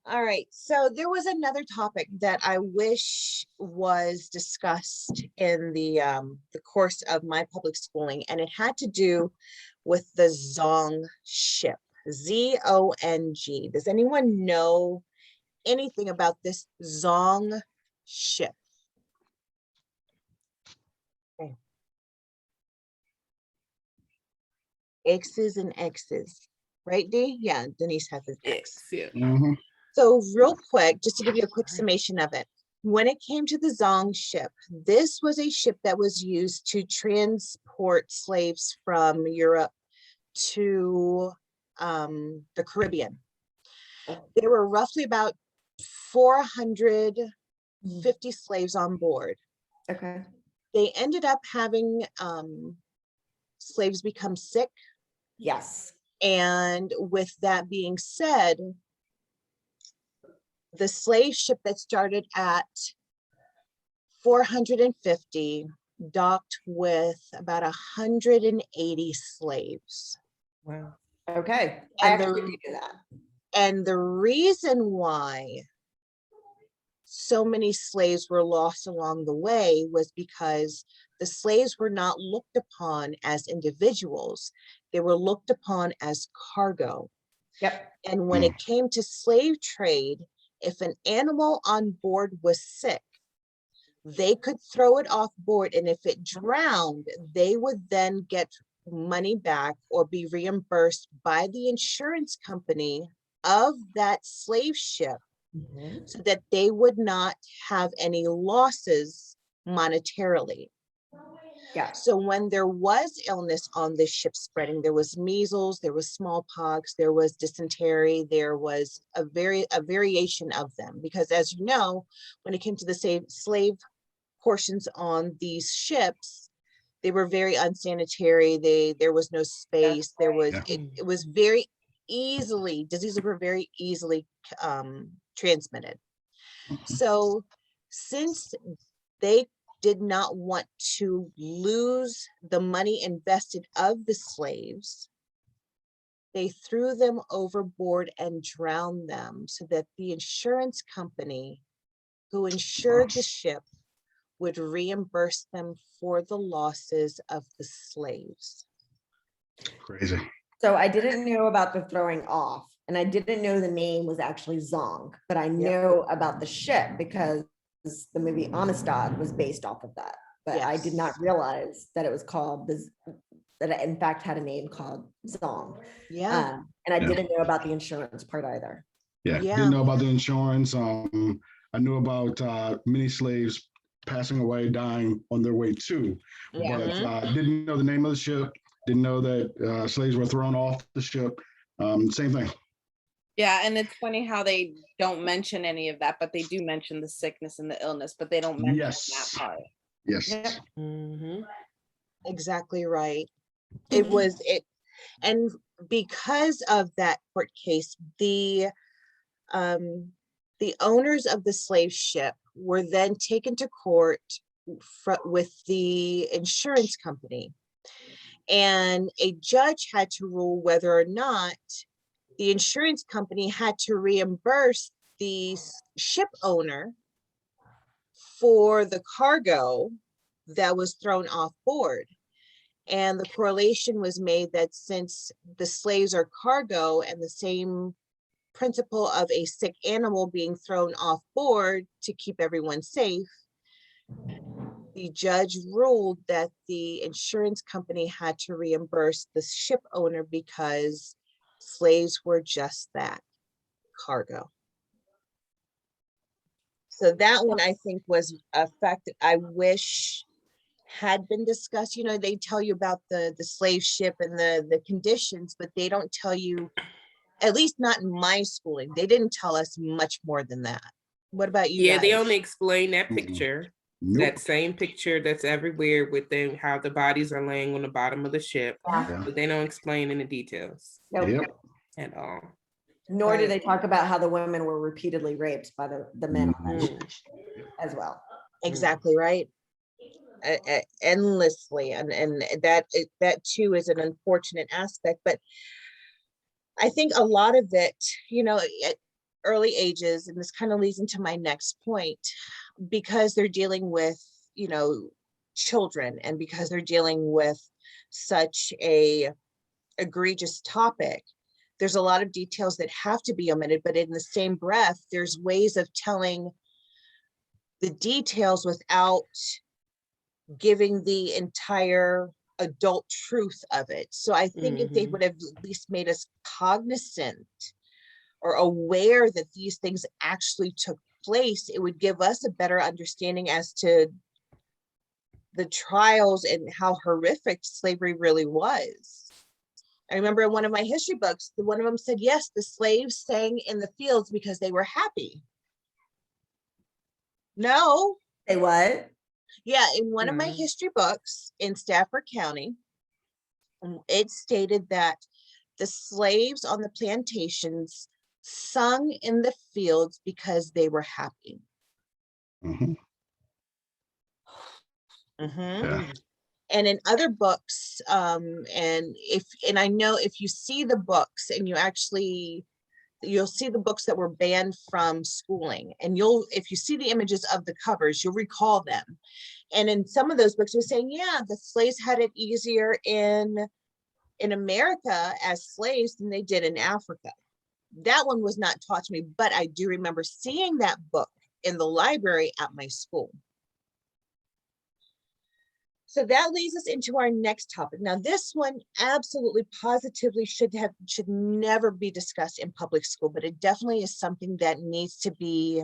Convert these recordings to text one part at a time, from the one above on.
All right, so there was another topic that I wish was discussed in the course of my public schooling, and it had to do with the Zong ship, Zong. Does anyone know anything about this Zong ship? Okay. X's and X's, right, Dee? Yeah, Denise has an X. Yeah. Mhm. So real quick, just to give you a quick summation of it, when it came to the Zong ship, this was a ship that was used to transport slaves from Europe to the Caribbean. There were roughly about 450 slaves on board. Okay. They ended up having slaves become sick. Yes. And with that being said, the slave ship that started at 450 docked with about 180 slaves. Wow. Okay. I And actually the, do that. and the reason why so many slaves were lost along the way was because the slaves were not looked upon as individuals. They were looked upon as cargo. Yep. And when it came to slave trade, if an animal on board was sick, they could throw it off board, and if it drowned, they would then get money back or be reimbursed by the insurance company of that slave ship, so that they would not have any losses monetarily. Yeah. So when there was illness on this ship spreading, there was measles, there was smallpox, there was dysentery, there was a variation of them, because as you know, when it came to the slave portions on these ships, they were very unsanitary. There was no space. There was it was very easily, diseases were very easily transmitted. So since they did not want to lose the money invested of the slaves, they threw them overboard and drowned them, so that the insurance company who insured the ship would reimburse them for the losses of the slaves. Crazy. So I didn't know about the throwing off, and I didn't know the name was actually Zong, but I know about the ship because the movie Amistad was based off of that. But I did not Yes. realize that it was called this, that it in fact had a name called Zong. Yeah. And I Yeah. didn't know about the insurance part either. Yeah. Yeah. Didn't know about the insurance. I knew about many slaves passing away, dying on their way to, Yeah. but didn't know the name of the ship. Didn't know that slaves were thrown off the ship. Same thing. Yeah, and it's funny how they don't mention any of that, but they do mention the sickness and the illness, but they don't mention that part. Yes. Yep. Exactly right. It was it, and because of that court case, the owners of the slave ship were then taken to court with the insurance company, and a judge had to rule whether or not the insurance company had to reimburse the ship owner for the cargo that was thrown off board. And the correlation was made that since the slaves are cargo, and the same principle of a sick animal being thrown off board to keep everyone safe, the judge ruled that the insurance company had to reimburse the ship owner because slaves were just that, cargo. So that one I think was a fact that I wish had been discussed. You know, they tell you about the slave ship and the conditions, but they don't tell you, at least not in my schooling, they didn't tell us much more than that. What about you Yeah, guys? they only explain that picture, Nope. that same picture that's everywhere with them, how the bodies are laying on the bottom of the ship, Yeah. but they don't explain any details Nope. Yep. at all. Nor do Right. they talk about how the women were repeatedly raped by the men on that Mm. ship as well. Exactly right. Endlessly, and that too is an unfortunate aspect. But I think a lot of it, you know, early ages, and this kind of leads into my next point, because they're dealing with, you know, children, and because they're dealing with such a egregious topic, there's a lot of details that have to be omitted, but in the same breath, there's ways of telling the details without giving the entire adult truth of it. So I think if they would have at least made us cognizant or aware that these things actually took place, it would give us a better understanding as to the trials and how horrific slavery really was. I remember in one of my history books, one of them said, yes, the slaves sang in the fields because they were happy. No. Say what? Yeah, in one of my history books in Stafford County, it stated that the slaves on the plantations sung in the fields because they were happy. Mhm. Yeah. And in other books, and I know if you see the books and you'll see the books that were banned from schooling, and if you see the images of the covers, you'll recall them. And in some of those books, it was saying, yeah, the slaves had it easier in America as slaves than they did in Africa. That one was not taught to me, but I do remember seeing that book in the library at my school. So that leads us into our next topic. Now, this one absolutely positively should never be discussed in public school, but it definitely is something that needs to be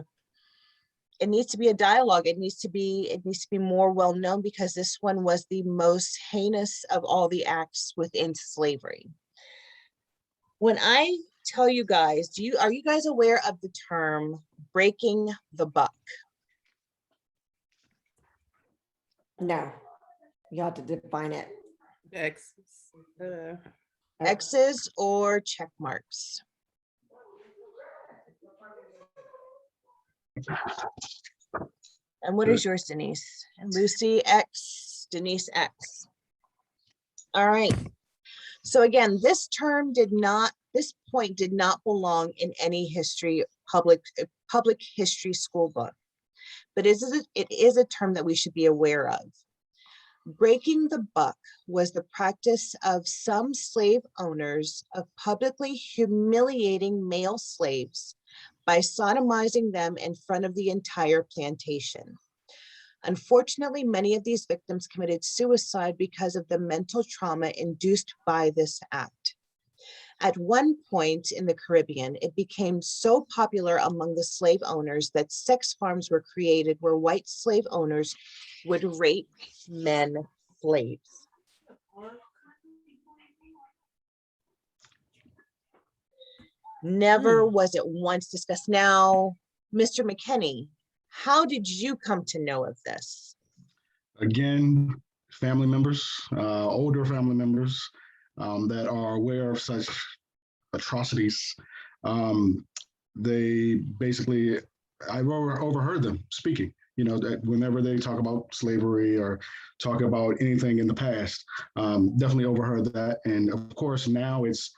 a dialogue. It needs to be more well known, because this one was the most heinous of all the acts within slavery. When I tell you guys, are you guys aware of the term breaking the buck? No, you have to define it. X's or check marks? And what is yours, Denise? And Lucy, X, Denise, X. All right. So again, this point did not belong in any public history school book, but it is a term that we should be aware of. Breaking the buck was the practice of some slave owners of publicly humiliating male slaves by sodomizing them in front of the entire plantation. Unfortunately, many of these victims committed suicide because of the mental trauma induced by this act. At one point in the Caribbean, it became so popular among the slave owners that sex farms were created where white slave owners would rape men slaves. Never was it once discussed. Now, Mr. McKinney, how did you come to know of this? Again, family members, older family members that are aware of such atrocities. They basically, I've overheard them speaking, that whenever they talk about slavery or talk about anything in the past, definitely overheard that. And of course, now it's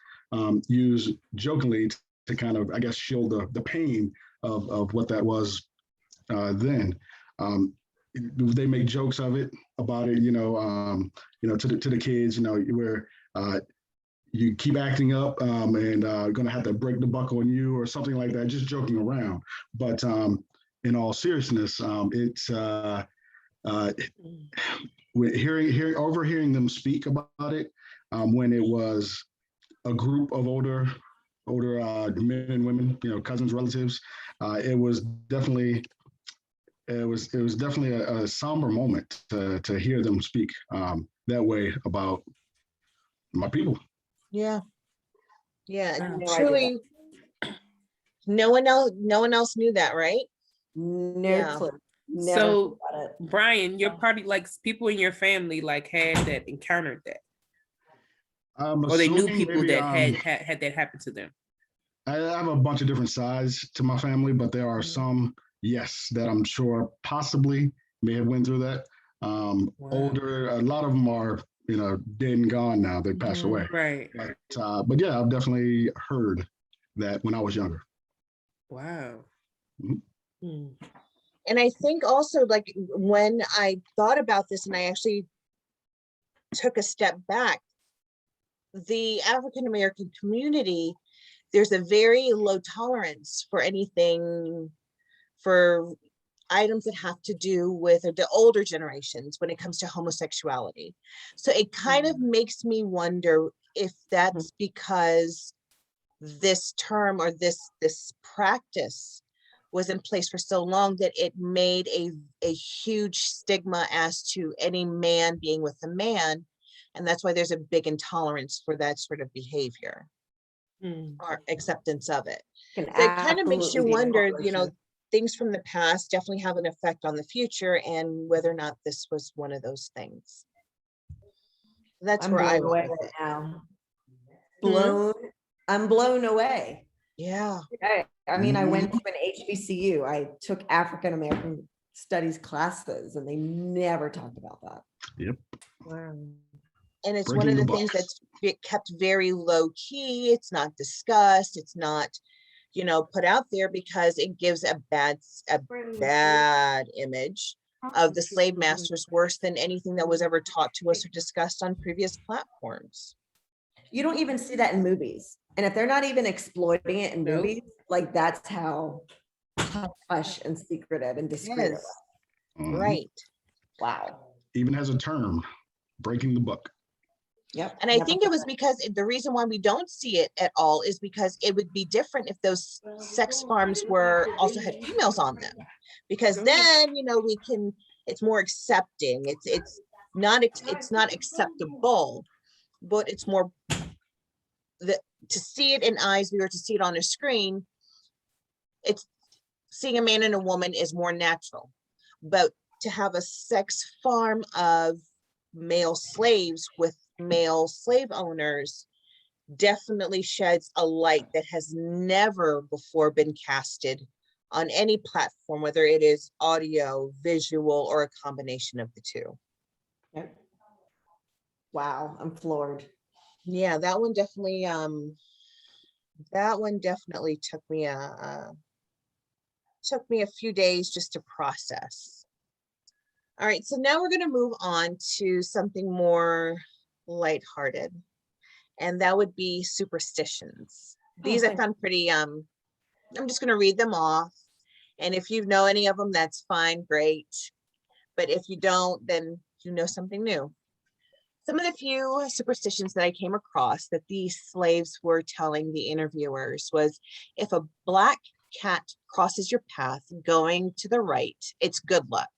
used jokingly to kind of, I guess, shield the pain of what that was then. They make jokes of it, about it, to the kids, where you keep acting up and gonna have to break the buck on you or something like that, just joking around. But in all seriousness, it's overhearing them speak about it when it was a group of older men and women, cousins, relatives. It was definitely a somber moment to hear them speak that way about my people. Yeah. No Truly, no one else knew that, right? No clue. Never So, got it. Brian, your party, like people in your family, like had that, encountered that, or they knew people maybe, that had that happen to them. I have a bunch of different sides to my family, but there are some, yes, that I'm sure possibly may have went through that. Older, a lot of them are, dead and gone now. They passed away. Right. But yeah, I've definitely heard that when I was younger. Wow. And I think also, like, when I thought about this and I actually took a step back, the African American community, there's a very low tolerance for anything, for items that have to do with the older generations when it comes to homosexuality. So it kind of makes me wonder if that's because this term or this practice was in place for so long that it made a huge stigma as to any man being with a man. And that's why there's a big intolerance for that sort of behavior or acceptance of it. So it kind of makes you wonder, you know, things from the past definitely have an effect on the future and whether or not this was one of those things. That's where I away went with it. now. I'm blown away. Yeah. I mean, I went to an HBCU. I took African American studies classes and they never talked about that. Yep. Wow. And it's one of the things that's kept very low key. It's not discussed. It's not, you know, put out there because it gives a bad image of the slave masters, worse than anything that was ever taught to us or discussed on previous platforms. You don't even see that in movies. And if they're not even exploiting it in movies, like that's how hush and secretive and discreet. Yes. Right. Wow. Even has a term, breaking the buck. Yep. And I think it was because the reason why we don't see it at all is because it would be different if those sex farms were also had females on them, because then, you know, we can, it's more accepting. It's not acceptable, but it's more to see it in eyes, we were to see it on a screen. It's seeing a man and a woman is more natural, but to have a sex farm of male slaves with male slave owners definitely sheds a light that has never before been casted on any platform, whether it is audio, visual, or a combination of the two. Yep. Wow, I'm floored. Yeah, that one definitely took me a few days just to process. All right, so now we're going to move on to something more lighthearted, and that would be superstitions. These I found pretty, I'm just going to read them off, and if you know any of them, that's fine, great. But if you don't, then you know something new. Some of the few superstitions that I came across that these slaves were telling the interviewers was, if a black cat crosses your path going to the right, it's good luck.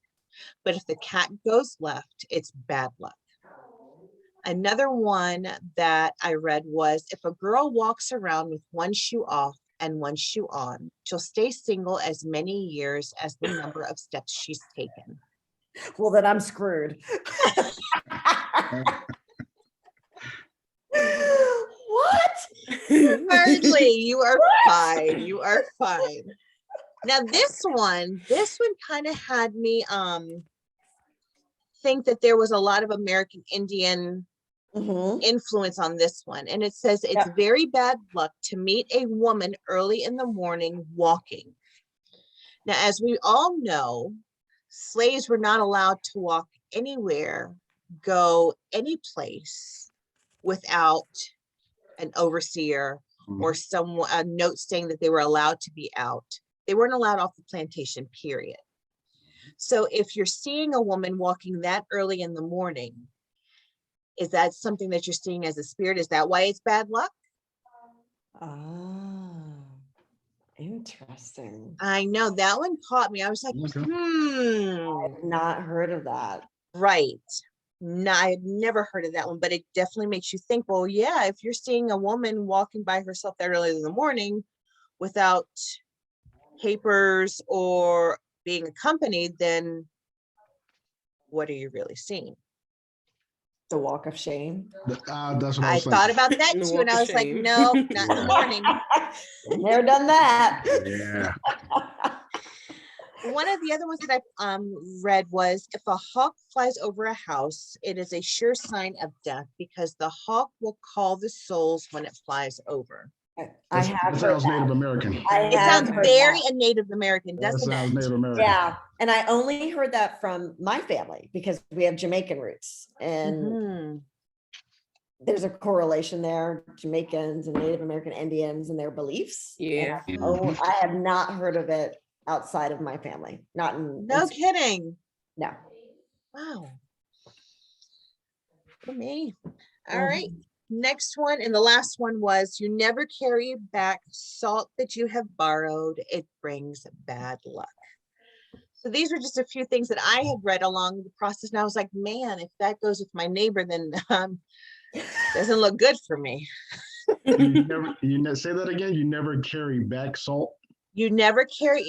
But if the cat goes left, it's bad luck. Another one that I read was, if a girl walks around with one shoe off and one shoe on, she'll stay single as many years as the number of steps she's taken. Well, then I'm screwed. What? Hardly. You are fine. You are fine. Now this one kind of had me think that there was a lot of American Indian influence on this one. And it says it's very bad luck to meet a woman early in the morning walking. Now, as we all know, slaves were not allowed to walk anywhere, go any place without an overseer or someone, a note saying that they were allowed to be out. They weren't allowed off the plantation, period. So if you're seeing a woman walking that early in the morning, is that something that you're seeing as a spirit? Is that why it's bad luck? Oh, interesting. I know that one caught me. I was like, I've not heard of that. Right. No, I've never heard of that one, but it definitely makes you think, well, yeah, if you're seeing a woman walking by herself that early in the morning without papers or being accompanied, then what are you really seeing? The walk of shame. That's what I thought about that too, and I was like, no, not in the morning. Never done that. Yeah. One of the other ones that I read was, if a hawk flies over a house, it is a sure sign of death because the hawk will call the souls when it flies over. I have That heard sounds Native that. American. I It have sounds heard very that. a Native American, That doesn't sounds it? Native American. Yeah, and I only heard that from my family because we have Jamaican roots, and Mhm. there's a correlation there, Jamaicans and Native American Indians and their beliefs. Yeah. Oh, I have not heard of it outside of my family, not in. No kidding. No. Wow. For me. All Mhm. right. Next one, and the last one was, you never carry back salt that you have borrowed. It brings bad luck. So these were just a few things that I had read along the process. And I was like, man, if that goes with my neighbor, then doesn't look good for me. Say that again. You never carry back salt. You never carry,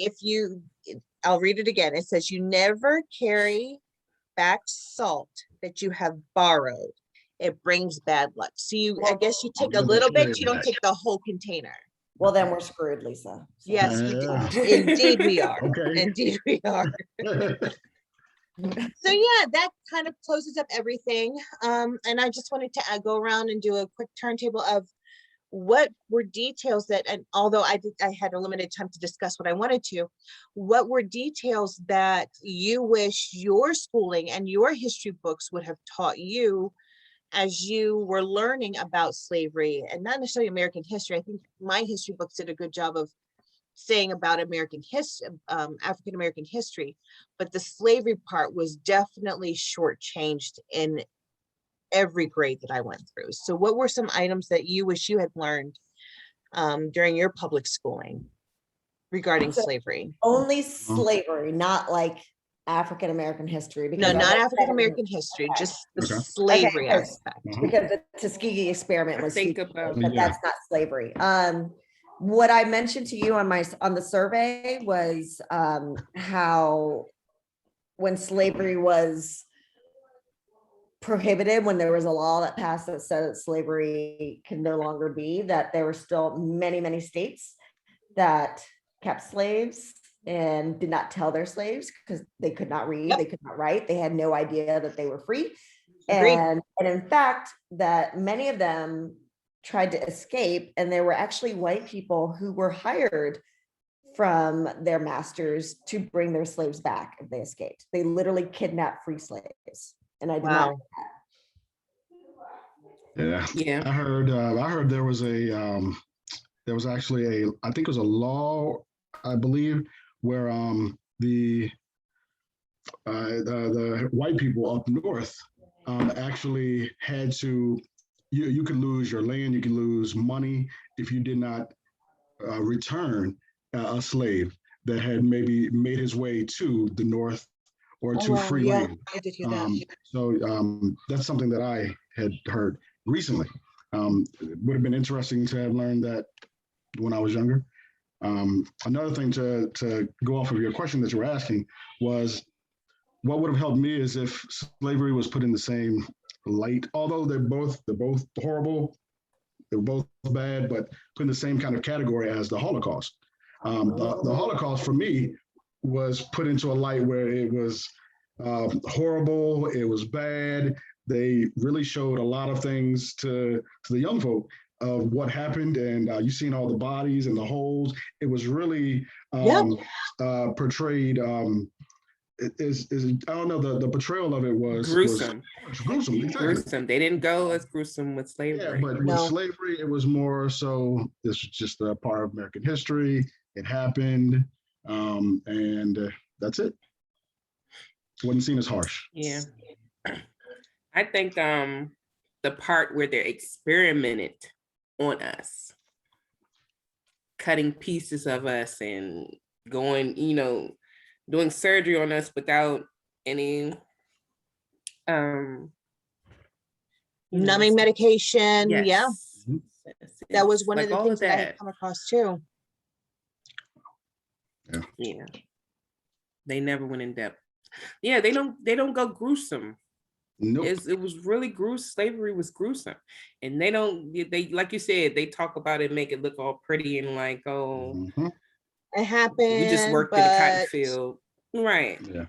I'll read it again. It says, you never carry back salt that you have borrowed. It brings bad luck. So I guess you take a little bit, you don't take the whole container. Well, then we're screwed, Lisa. So- Yes, Yeah. indeed we are. Okay. Indeed we are. So yeah, that kind of closes up everything. And I just wanted to go around and do a quick turntable of what were details that, and although I had a limited time to discuss what I wanted to, what were details that you wish your schooling and your history books would have taught you as you were learning about slavery, and not necessarily American history. I think my history books did a good job of saying about American history, African American history, but the slavery part was definitely shortchanged in every grade that I went through. So what were some items that you wish you had learned during your public schooling regarding So slavery? only slavery, not like African American history. No, because I not looked at African it- American history, Okay. just the Okay. slavery Okay, aspect. because the Tuskegee experiment I was think huge, about- but Yeah. that's not slavery. What I mentioned to you on the survey was how when slavery was prohibited, when there was a law that passed that said that slavery can no longer be, that there were still many, many states that kept slaves and did not tell their slaves because they could not read, Yep. they could not write, they had no idea that they were free. Agreed. And in fact, that many of them tried to escape, and there were actually white people who were hired from their masters to bring their slaves back if they escaped. They literally kidnapped free slaves. And I did not. Wow. Yeah. Yeah. I heard there was actually I think it was a law, I believe, where the white people up north actually had to, you could lose your land, you could lose money if you did not return a slave that had maybe made his way to the north or to wow, free yeah, land. I did hear that. So that's something that I had heard recently. It would have been interesting to have learned that when I was younger. Another thing to go off of your question that you were asking was, what would have helped me is if slavery was put in the same light, although they're both horrible, they were both bad, but put in the same kind of category as the Holocaust. The Holocaust for me was put into a light where it was horrible, it was bad. They really showed a lot of things to the young folk of what happened, and you've seen all the bodies and the holes. It was really portrayed. Is I don't know, the portrayal of it was Gruesome. Gruesome, exactly. Gruesome. They didn't go as gruesome with slavery. Yeah, but with No. slavery, it was more so. This was just a part of American history. It happened, and that's it. Wasn't seen as harsh. Yeah. I think the part where they experimented on us, cutting pieces of us and going, doing surgery on us without any Numbing medication. yes. Yeah, Mhm. that was one Like of the all things of that I that. had come across too. Yeah. They never went in depth. Yeah, they don't go gruesome. Nope. It was really gruesome. Slavery was gruesome. And they like you said, they talk about it, make it look all pretty and like, oh, Mhm. It happened. we just worked in a cotton but field. Right. Yeah.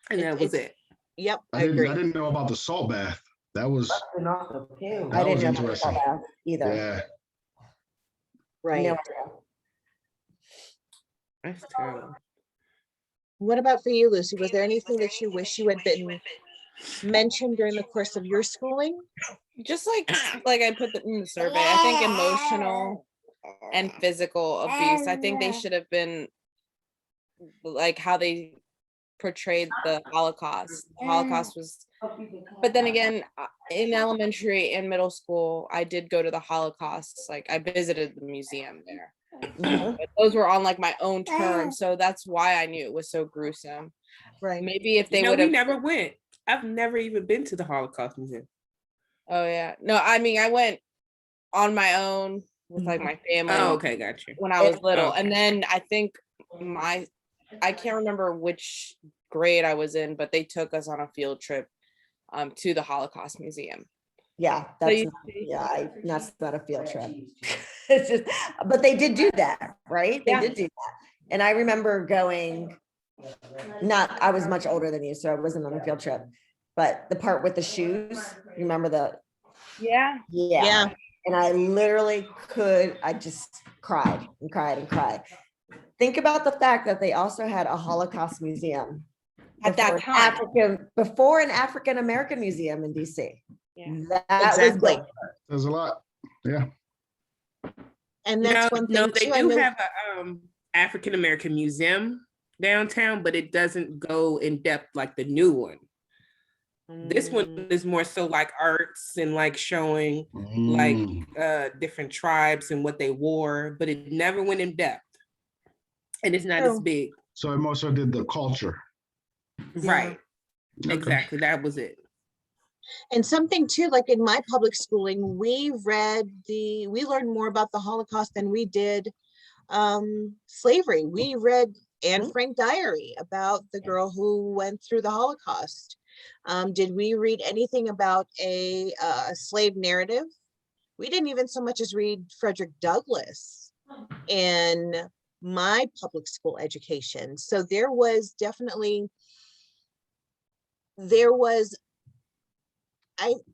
And that was it. Yep, I I agree. didn't know about the salt bath. That was I That didn't was know interesting. that either. yeah. Right. No idea. That's terrible. What about for you, Lucy? Was there anything that you wish you had been mentioned during the course of your schooling? Just like I put in the survey, I think emotional and physical abuse. I think they should have been like how they portrayed the Holocaust. The Holocaust was, but then again, in elementary and middle school, I did go to the Holocaust. Like I visited the museum there. Mhm. But those were on like my own terms, so that's why I knew it was so gruesome. Right. Maybe if they No, would we have. never went. I've never even been to the Holocaust Museum. Oh yeah, no, I mean I went on my own with like my family. Oh, okay, got you. When I was little, Okay. and then I think I can't remember which grade I was in, but they took us on a field trip to the Holocaust Museum. Yeah, So that's you- that's not a field trip. It's just, but they did do that, right? They Yeah. did do that. And I remember going, I was much older than you, so I wasn't on a field trip, but the part with the shoes, you remember yeah. yeah. And I literally I just cried and cried and cried. Think about the fact that they also had a Holocaust museum At that time. before an African American museum in DC. Yeah. That Exactly. was There's a lot. Yeah. And that's one No, thing they too. I do know, have a African American museum downtown, but it doesn't go in depth like the new one. This one is more so like arts and like showing like different tribes and what they wore, but it never went in depth. And it's not as True. big. So it also did the culture. Right. Okay. Exactly. That was it. And something too, like in my public schooling, we learned more about the Holocaust than we did slavery. We read Anne Frank diary about the girl who went through the Holocaust. Did we read anything about a slave narrative? We didn't even so much as read Frederick Douglass in my public school education. So there was definitely,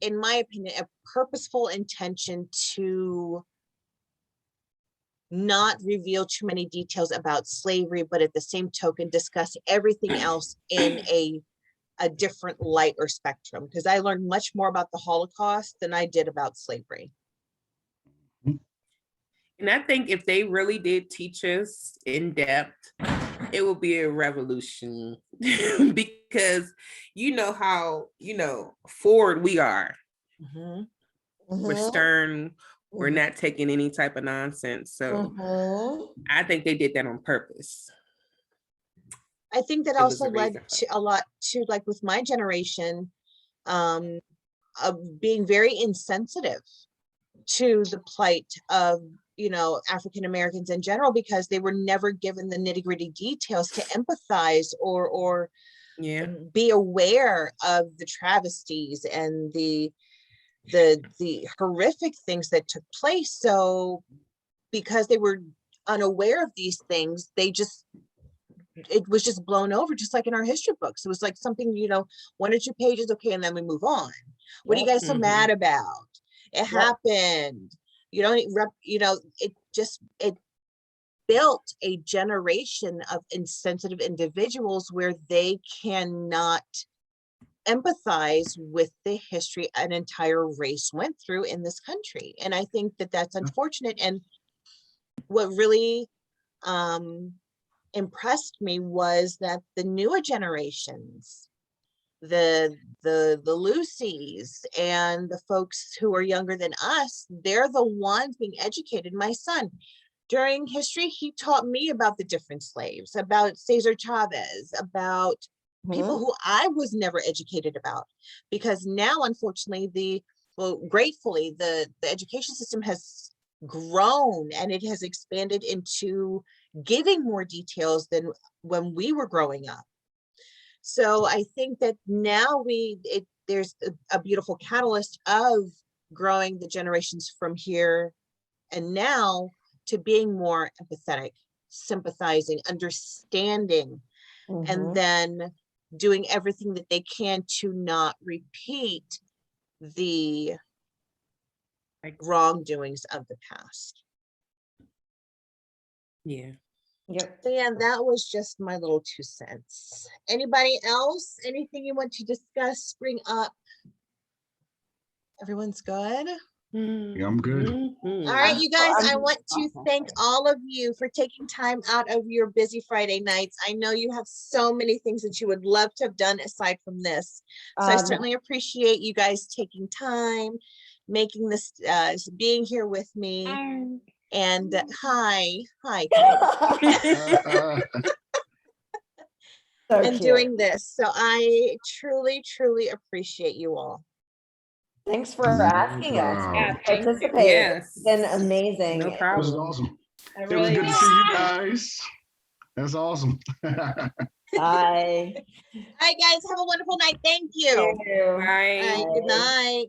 in my opinion, a purposeful intention to not reveal too many details about slavery, but at the same token, discuss everything else in a different light or spectrum. Because I learned much more about the Holocaust than I did about slavery. And I think if they really did teach us in depth, it will be a revolution because you know how, forward we are. We're stern. We're not taking any type of nonsense. So I think they did that on purpose. I think that also led to a lot to, like with my generation, of being very insensitive to the plight of African Americans in general, because they were never given the nitty-gritty details to empathize or be aware of the travesties and the horrific things that took place. So because they were unaware of these things, it was just blown over, just like in our history books. It was like something, 1 or 2 pages, okay, and then we move on. What are you guys so mad about? It happened. It built a generation of insensitive individuals where they cannot empathize with the history an entire race went through in this country. And I think that that's unfortunate. And what really impressed me was that the newer generations, the Lucys and the folks who are younger than us, they're the ones being educated. My son, during history, he taught me about the different slaves, about Cesar Chavez, about people who I was never educated about, because now, unfortunately, gratefully, the education system has grown and it has expanded into giving more details than when we were growing up. So I think that now there's a beautiful catalyst of growing the generations from here and now to being more empathetic, sympathizing, understanding, and then doing everything that they can to not repeat the wrongdoings of the past. Yeah. Yep. So yeah, that was just my little 2 cents. Anybody else? Anything you want to discuss, bring up? Everyone's good? Yeah, I'm good. All right, you guys, I I'm- want to thank all of you for taking time out of your busy Friday nights. I know you have so many things that you would love to have done aside from this. So I certainly appreciate you guys taking time, making this, being here with me. And hi, Uh, So and cute. doing this. So I truly, truly appreciate you all. Thanks for No asking us problem. to participate. Yes. It's been amazing. No It was problem. awesome. I It was really good to see you guys. That's awesome. Bye. All right, guys, have a wonderful night. Thank you. Thank you. Bye. All right, good night.